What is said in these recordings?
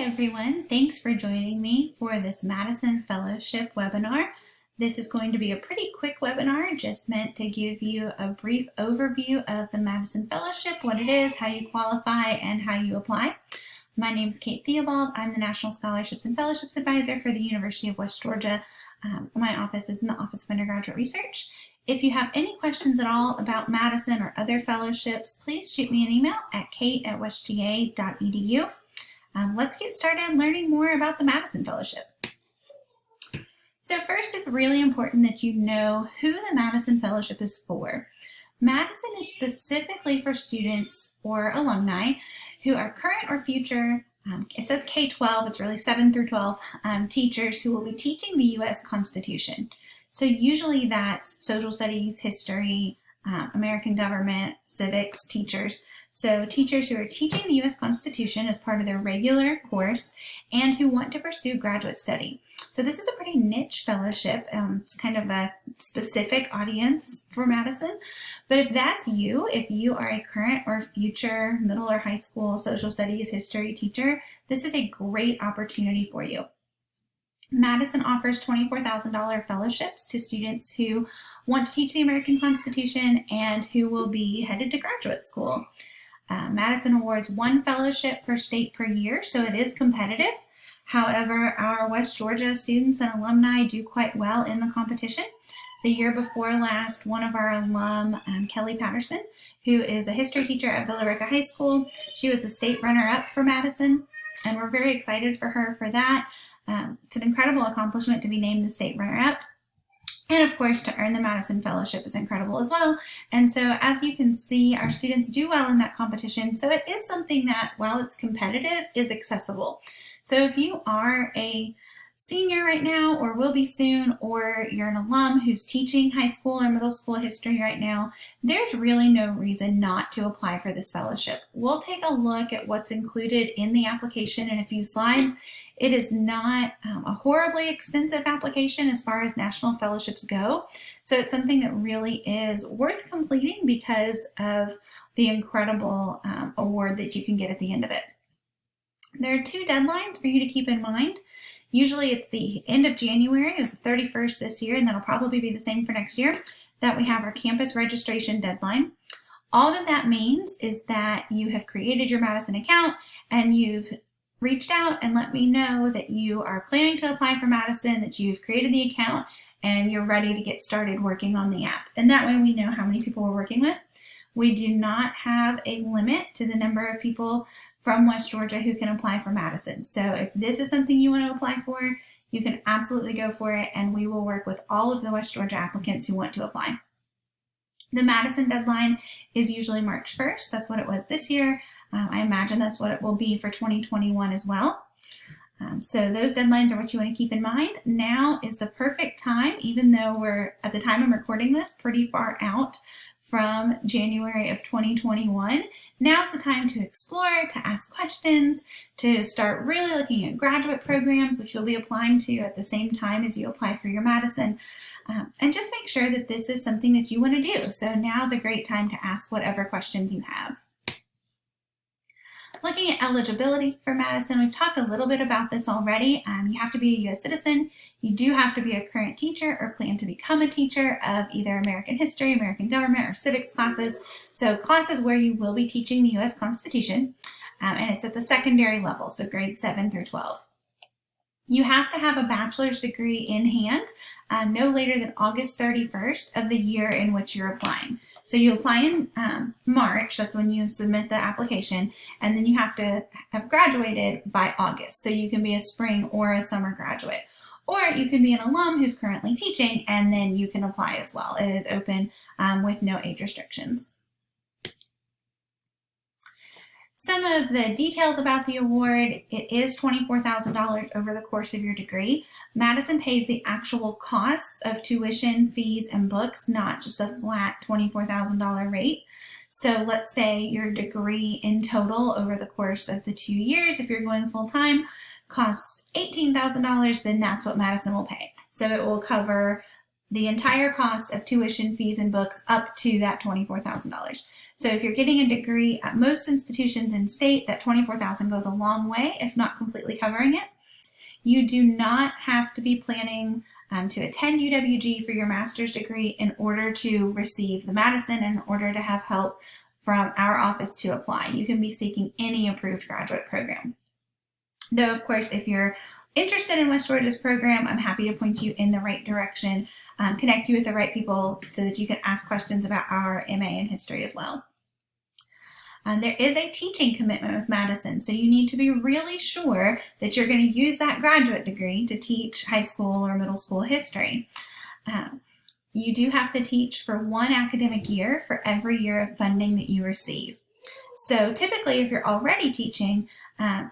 Everyone, thanks for joining me for this Madison Fellowship webinar. This is going to be a pretty quick webinar, just meant to give you a brief overview of the Madison Fellowship, what it is, how you qualify, and how you apply. My name is Kate Theobald. I'm the National Scholarships and Fellowships Advisor for the University of West Georgia. My office is in the Office of Undergraduate Research. If you have any questions at all about Madison or other fellowships, please shoot me an email at kate@westga.edu. Let's get started learning more about the Madison Fellowship. So first, it's really important that you know who the Madison Fellowship is for. Madison is specifically for students or alumni who are current or future, it says K-12, it's really 7 through 12, teachers who will be teaching the U.S. Constitution. So usually that's social studies, history, American government, civics teachers. So teachers who are teaching the U.S. Constitution as part of their regular course and who want to pursue graduate study. So this is a pretty niche fellowship. It's kind of a specific audience for Madison. But if that's you, if you are a current or future middle or high school social studies history teacher, this is a great opportunity for you. Madison offers $24,000 fellowships to students who want to teach the American Constitution and who will be headed to graduate school. Madison awards one fellowship per state per year, so it is competitive. However, our West Georgia students and alumni do quite well in the competition. The year before last, one of our alum, Kelly Patterson, who is a history teacher at Villa Rica High School, she was the state runner-up for Madison, and we're very excited for her for that. It's an incredible accomplishment to be named the state runner-up. And of course, to earn the Madison Fellowship is incredible as well. And so as you can see, our students do well in that competition. So it is something that, while it's competitive, is accessible. So if you are a senior right now or will be soon, or you're an alum who's teaching high school or middle school history right now, there's really no reason not to apply for this fellowship. We'll take a look at what's included in the application in a few slides. It is not a horribly extensive application as far as national fellowships go. So it's something that really is worth completing because of the incredible award that you can get at the end of it. There are two deadlines for you to keep in mind. Usually it's the end of January, it was the 31st this year, and that'll probably be the same for next year, that we have our campus registration deadline. All that means is that you have created your Madison account and you've reached out and let me know that you are planning to apply for Madison, that you've created the account, and you're ready to get started working on the app. And that way we know how many people we're working with. We do not have a limit to the number of people from West Georgia who can apply for Madison. So if this is something you want to apply for, you can absolutely go for it, and we will work with all of the West Georgia applicants who want to apply. The Madison deadline is usually March 1st. That's what it was this year. I imagine that's what it will be for 2021 as well. So those deadlines are what you want to keep in mind. Now is the perfect time, even though we're, at the time I'm recording this, pretty far out from January of 2021. Now's the time to explore, to ask questions, to start really looking at graduate programs, which you'll be applying to at the same time as you apply for your Madison. And just make sure that this is something that you want to do. So now's a great time to ask whatever questions you have. Looking at eligibility for Madison, we've talked a little bit about this already. You have to be a U.S. citizen. You do have to be a current teacher or plan to become a teacher of either American history, American government, or civics classes. So classes where you will be teaching the U.S. Constitution, and it's at the secondary level, so grades 7 through 12. You have to have a bachelor's degree in hand no later than August 31st of the year in which you're applying. So you apply in March, that's when you submit the application, and then you have to have graduated by August. So you can be a spring or a summer graduate. Or you can be an alum who's currently teaching, and then you can apply as well. It is open with no age restrictions. Some of the details about the award: it is $24,000 over the course of your degree. Madison pays the actual costs of tuition, fees, and books, not just a flat $24,000 rate. So let's say your degree in total over the course of the 2 years, if you're going full-time, costs $18,000, then that's what Madison will pay. So it will cover the entire cost of tuition, fees, and books up to that $24,000. So if you're getting a degree at most institutions in state, that $24,000 goes a long way, if not completely covering it. You do not have to be planning to attend UWG for your master's degree in order to receive the Madison and in order to have help from our office to apply. You can be seeking any approved graduate program. Though, of course, if you're interested in West Georgia's program, I'm happy to point you in the right direction, connect you with the right people so that you can ask questions about our MA in history as well. There is a teaching commitment with Madison, so you need to be really sure that you're going to use that graduate degree to teach high school or middle school history. You do have to teach for one academic year for every year of funding that you receive. So typically, if you're already teaching,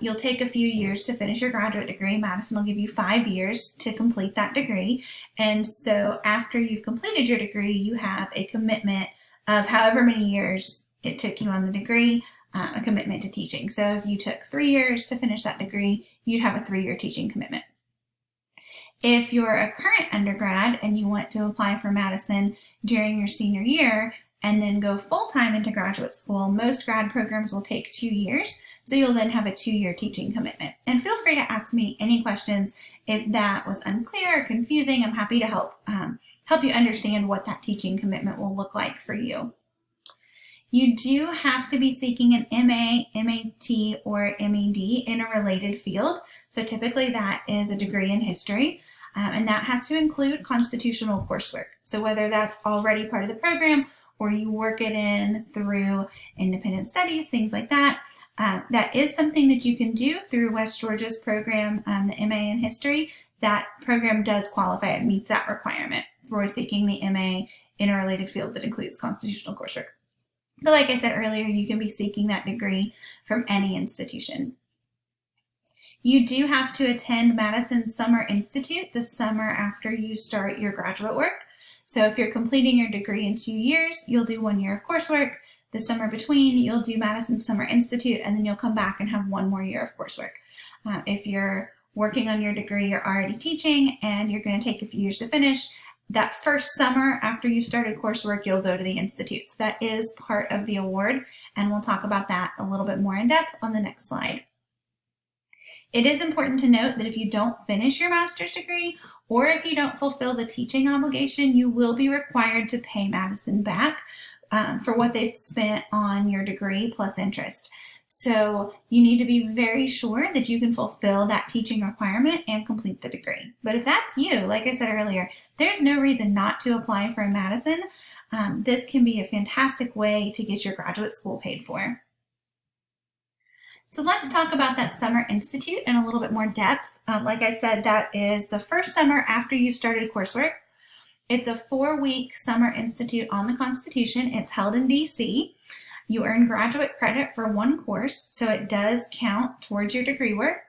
you'll take a few years to finish your graduate degree. Madison will give you 5 years to complete that degree. And so after you've completed your degree, you have a commitment of however many years it took you on the degree, a commitment to teaching. So if you took 3 years to finish that degree, you'd have a 3-year teaching commitment. If you're a current undergrad and you want to apply for Madison during your senior year and then go full-time into graduate school, most grad programs will take 2 years. So you'll then have a 2-year teaching commitment. And feel free to ask me any questions if that was unclear or confusing. I'm happy to help you understand what that teaching commitment will look like for you. You do have to be seeking an MA, MAT, or MAD in a related field. So typically that is a degree in history, and that has to include constitutional coursework. So whether that's already part of the program or you work it in through independent studies, things like that, that is something that you can do through West Georgia's program, the MA in history. That program does qualify. It meets that requirement for seeking the MA in a related field that includes constitutional coursework. But like I said earlier, you can be seeking that degree from any institution. You do have to attend Madison Summer Institute the summer after you start your graduate work. So if you're completing your degree in 2 years, you'll do 1 year of coursework. The summer between, you'll do Madison Summer Institute, and then you'll come back and have 1 more year of coursework. If you're working on your degree, you're already teaching, and you're going to take a few years to finish, that first summer after you started coursework, you'll go to the institute. So that is part of the award, and we'll talk about that a little bit more in depth on the next slide. It is important to note that if you don't finish your master's degree, or if you don't fulfill the teaching obligation, you will be required to pay Madison back for what they've spent on your degree plus interest. So you need to be very sure that you can fulfill that teaching requirement and complete the degree. But if that's you, like I said earlier, there's no reason not to apply for a Madison. This can be a fantastic way to get your graduate school paid for. So let's talk about that Summer Institute in a little bit more depth. Like I said, that is the first summer after you've started coursework. It's a 4-week Summer Institute on the Constitution. It's held in DC. You earn graduate credit for 1 course, so it does count towards your degree work.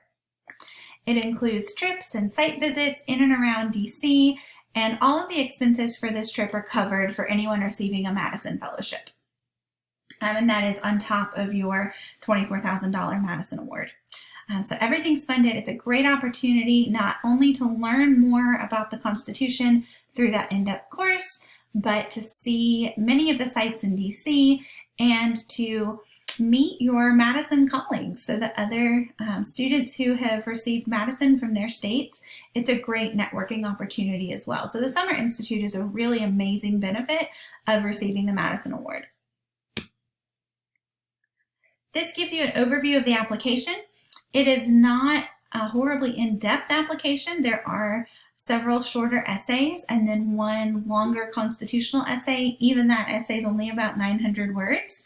It includes trips and site visits in and around DC, and all of the expenses for this trip are covered for anyone receiving a Madison Fellowship. And that is on top of your $24,000 Madison Award. So everything's funded. It's a great opportunity not only to learn more about the Constitution through that in-depth course, but to see many of the sites in DC and to meet your Madison colleagues, so the other students who have received Madison from their states. It's a great networking opportunity as well. So the Summer Institute is a really amazing benefit of receiving the Madison Award. This gives you an overview of the application. It is not a horribly in-depth application. There are several shorter essays and then 1 longer constitutional essay. Even that essay is only about 900 words.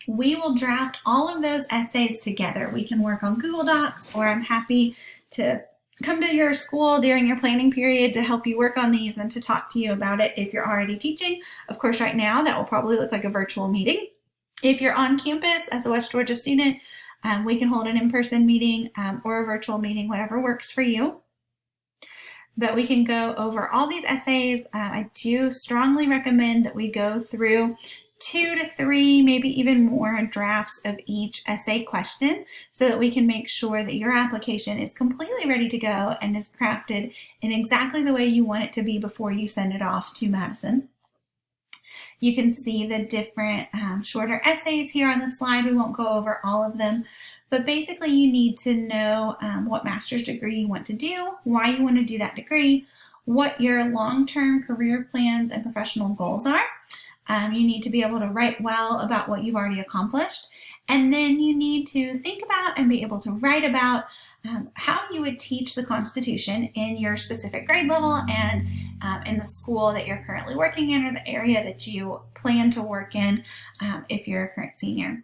We will draft all of those essays together. We can work on Google Docs, or I'm happy to come to your school during your planning period to help you work on these and to talk to you about it if you're already teaching. Of course, right now that will probably look like a virtual meeting. If you're on campus as a West Georgia student, we can hold an in-person meeting or a virtual meeting, whatever works for you. But we can go over all these essays. I do strongly recommend that we go through 2 to 3, maybe even more drafts of each essay question so that we can make sure that your application is completely ready to go and is crafted in exactly the way you want it to be before you send it off to Madison. You can see the different shorter essays here on the slide. We won't go over all of them, but basically you need to know what master's degree you want to do, why you want to do that degree, what your long-term career plans and professional goals are. You need to be able to write well about what you've already accomplished. And then you need to think about and be able to write about how you would teach the Constitution in your specific grade level and in the school that you're currently working in or the area that you plan to work in if you're a current senior.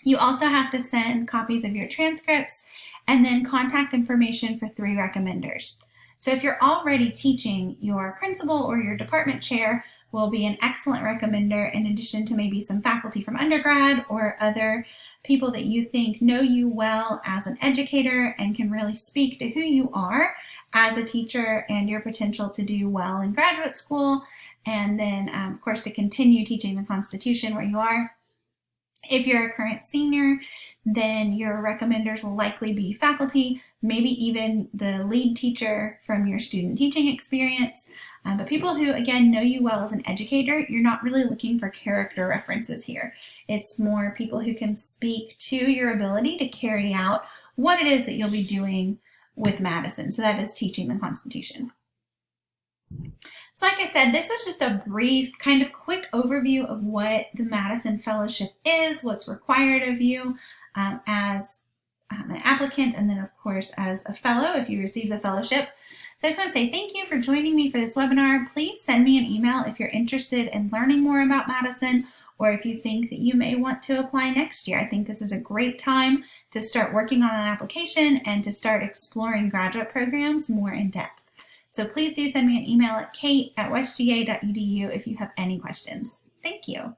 You also have to send copies of your transcripts and then contact information for 3 recommenders. So if you're already teaching, your principal or your department chair will be an excellent recommender, in addition to maybe some faculty from undergrad or other people that you think know you well as an educator and can really speak to who you are as a teacher and your potential to do well in graduate school, and then of course to continue teaching the Constitution where you are. If you're a current senior, then your recommenders will likely be faculty, maybe even the lead teacher from your student teaching experience, but people who, again, know you well as an educator. You're not really looking for character references here. It's more people who can speak to your ability to carry out what it is that you'll be doing with Madison. So that is teaching the Constitution. So like I said, this was just a brief kind of quick overview of what the Madison Fellowship is, what's required of you as an applicant, and then of course as a fellow if you receive the fellowship. So I just want to say thank you for joining me for this webinar. Please send me an email if you're interested in learning more about Madison, or if you think that you may want to apply next year. I think this is a great time to start working on an application and to start exploring graduate programs more in depth. So please do send me an email at kate@westga.edu if you have any questions. Thank you.